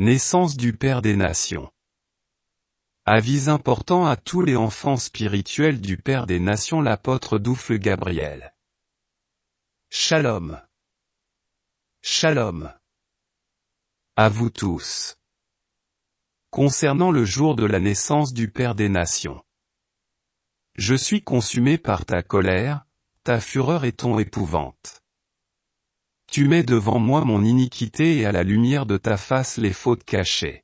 Naissance du Père des Nations. Avis important à tous les enfants spirituels du Père des Nations, l'apôtre Dufle Gabriel. Shalom. Shalom. À vous tous. Concernant le jour de la naissance du Père des Nations. Je suis consumé par ta colère, ta fureur et ton épouvante. Tu mets devant moi mon iniquité et à la lumière de ta face les fautes cachées.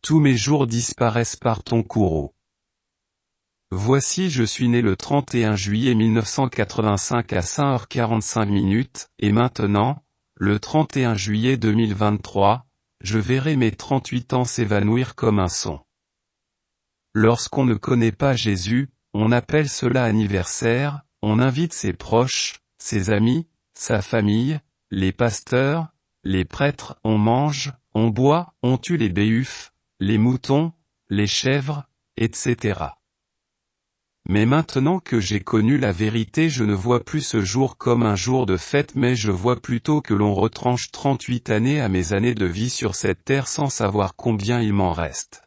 Tous mes jours disparaissent par ton courroux. Voici, je suis né le 31 juillet 1985 à 5h45, et maintenant, le 31 juillet 2023, je verrai mes 38 ans s'évanouir comme un son. Lorsqu'on ne connaît pas Jésus, on appelle cela anniversaire, on invite ses proches, ses amis, sa famille, les pasteurs, les prêtres, on mange, on boit, on tue les béufs, les moutons, les chèvres, etc. Mais maintenant que j'ai connu la vérité, je ne vois plus ce jour comme un jour de fête, mais je vois plutôt que l'on retranche 38 années à mes années de vie sur cette terre sans savoir combien il m'en reste.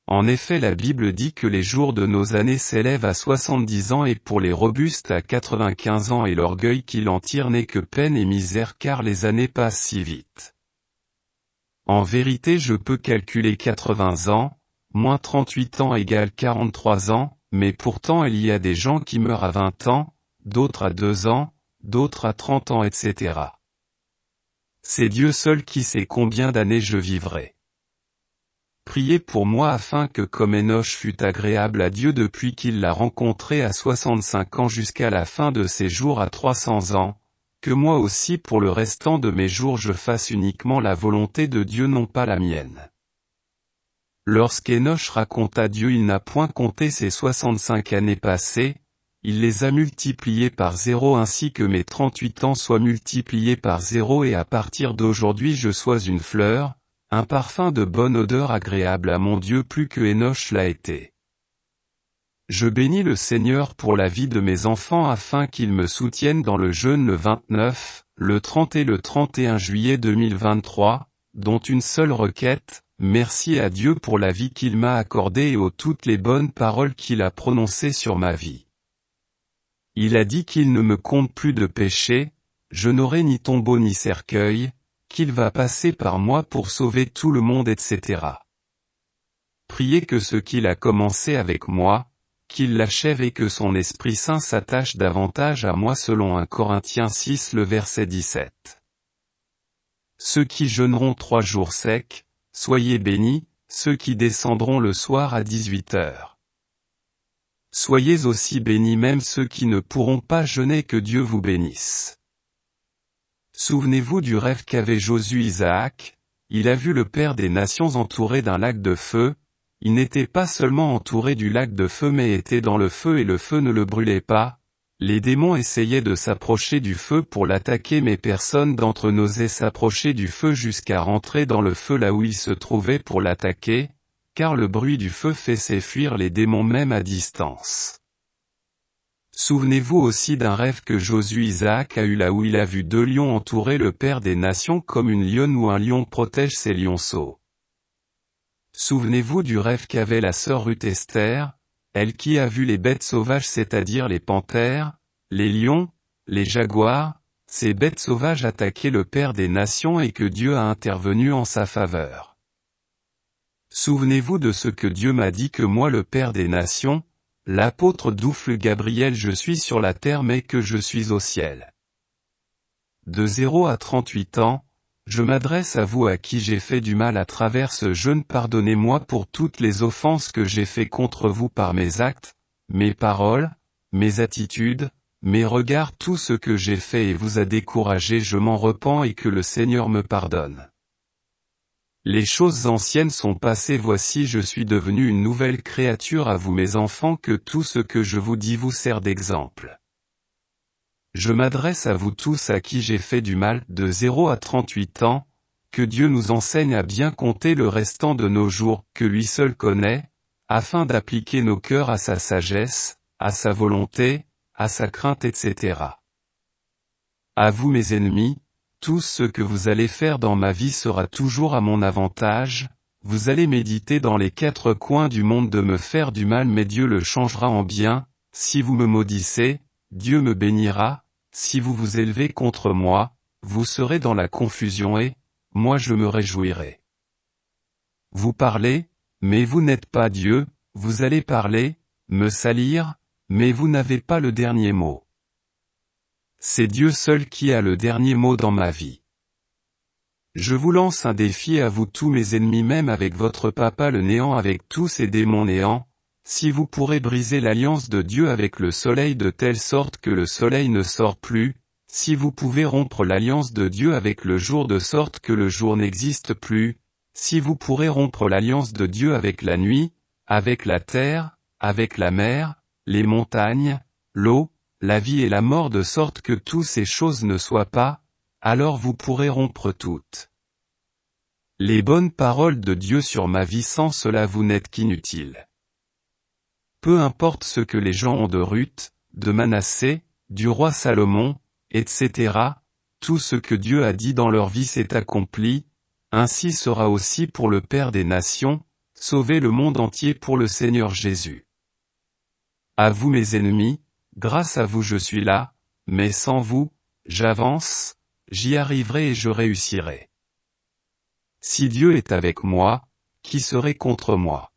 En effet, la Bible dit que les jours de nos années s'élèvent à 70 ans et pour les robustes à 95 ans, et l'orgueil qui en tire n'est que peine et misère, car les années passent si vite. En vérité, je peux calculer 80 ans, moins 38 ans égale 43 ans, mais pourtant il y a des gens qui meurent à 20 ans, d'autres à 2 ans, d'autres à 30 ans, etc. C'est Dieu seul qui sait combien d'années je vivrai. Priez pour moi afin que comme Enoch fut agréable à Dieu depuis qu'il l'a rencontré à 65 ans jusqu'à la fin de ses jours à 300 ans, que moi aussi pour le restant de mes jours je fasse uniquement la volonté de Dieu, non pas la mienne. Lorsqu'Enoch raconta Dieu, il n'a point compté ses 65 années passées, il les a multipliées par 0 ainsi que mes 38 ans soient multipliés par 0 et à partir d'aujourd'hui je sois une fleur, un parfum de bonne odeur agréable à mon Dieu plus que Enoch l'a été. Je bénis le Seigneur pour la vie de mes enfants afin qu'ils me soutiennent dans le jeûne le 29, le 30 et le 31 juillet 2023, dont une seule requête, merci à Dieu pour la vie qu'il m'a accordée et aux toutes les bonnes paroles qu'il a prononcées sur ma vie. Il a dit qu'il ne me compte plus de péché, je n'aurai ni tombeau ni cercueil, qu'il va passer par moi pour sauver tout le monde, etc. Priez que ce qu'il a commencé avec moi, qu'il l'achève et que son Esprit Saint s'attache davantage à moi selon 1 Corinthiens 6 le verset 17. Ceux qui jeûneront 3 jours secs, soyez bénis, ceux qui descendront le soir à 18h. Soyez aussi bénis même ceux qui ne pourront pas jeûner, que Dieu vous bénisse. Souvenez-vous du rêve qu'avait Josué Isaac, il a vu le Père des Nations entouré d'un lac de feu, il n'était pas seulement entouré du lac de feu mais était dans le feu et le feu ne le brûlait pas, les démons essayaient de s'approcher du feu pour l'attaquer mais personne d'entre eux n'osait s'approcher du feu jusqu'à rentrer dans le feu là où il se trouvait pour l'attaquer, car le bruit du feu fait s'enfuir les démons même à distance. Souvenez-vous aussi d'un rêve que Josué Isaac a eu là où il a vu 2 lions entourer le Père des Nations comme une lionne ou un lion protège ses lionceaux. Souvenez-vous du rêve qu'avait la sœur Ruth Esther, elle qui a vu les bêtes sauvages, c'est-à-dire les panthères, les lions, les jaguars, ces bêtes sauvages attaquer le Père des Nations et que Dieu a intervenu en sa faveur. Souvenez-vous de ce que Dieu m'a dit que moi le Père des Nations, l'apôtre Dufle Gabriel, je suis sur la terre mais que je suis au ciel. De 0 à 38 ans, je m'adresse à vous à qui j'ai fait du mal à travers ce jeûne. Pardonnez-moi pour toutes les offenses que j'ai fait contre vous par mes actes, mes paroles, mes attitudes, mes regards, tout ce que j'ai fait et vous a découragé, je m'en repens et que le Seigneur me pardonne. Les choses anciennes sont passées, voici je suis devenu une nouvelle créature. À vous mes enfants, que tout ce que je vous dis vous sert d'exemple. Je m'adresse à vous tous à qui j'ai fait du mal, de 0 à 38 ans, que Dieu nous enseigne à bien compter le restant de nos jours, que lui seul connaît, afin d'appliquer nos cœurs à sa sagesse, à sa volonté, à sa crainte, etc. À vous mes ennemis, Tout ce que vous allez faire dans ma vie sera toujours à mon avantage, vous allez méditer dans les 4 coins du monde de me faire du mal mais Dieu le changera en bien, si vous me maudissez, Dieu me bénira, si vous vous élevez contre moi, vous serez dans la confusion et, moi je me réjouirai. Vous parlez, mais vous n'êtes pas Dieu, vous allez parler, me salir, mais vous n'avez pas le dernier mot. C'est Dieu seul qui a le dernier mot dans ma vie. Je vous lance un défi à vous tous mes ennemis même avec votre papa le néant avec tous ces démons néants, si vous pourrez briser l'alliance de Dieu avec le soleil de telle sorte que le soleil ne sort plus, si vous pouvez rompre l'alliance de Dieu avec le jour de sorte que le jour n'existe plus, si vous pourrez rompre l'alliance de Dieu avec la nuit, avec la terre, avec la mer, les montagnes, l'eau, la vie et la mort de sorte que toutes ces choses ne soient pas, alors vous pourrez rompre toutes les bonnes paroles de Dieu sur ma vie sans cela vous n'êtes qu'inutile. Peu importe ce que les gens ont de Ruth, de Manassé, du roi Salomon, etc., tout ce que Dieu a dit dans leur vie s'est accompli, ainsi sera aussi pour le Père des nations, sauver le monde entier pour le Seigneur Jésus. À vous mes ennemis, grâce à vous je suis là, mais sans vous, j'avance, j'y arriverai et je réussirai. Si Dieu est avec moi, qui serait contre moi?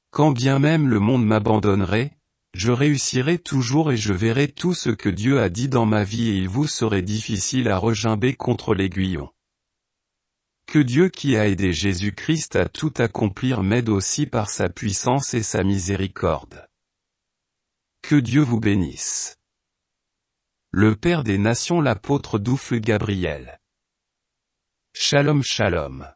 Quand bien même le monde m'abandonnerait, je réussirai toujours et je verrai tout ce que Dieu a dit dans ma vie et il vous serait difficile à regimber contre l'aiguillon. Que Dieu qui a aidé Jésus-Christ à tout accomplir m'aide aussi par sa puissance et sa miséricorde. Que Dieu vous bénisse. Le Père des Nations l'apôtre Dufle Gabriel. Shalom Shalom.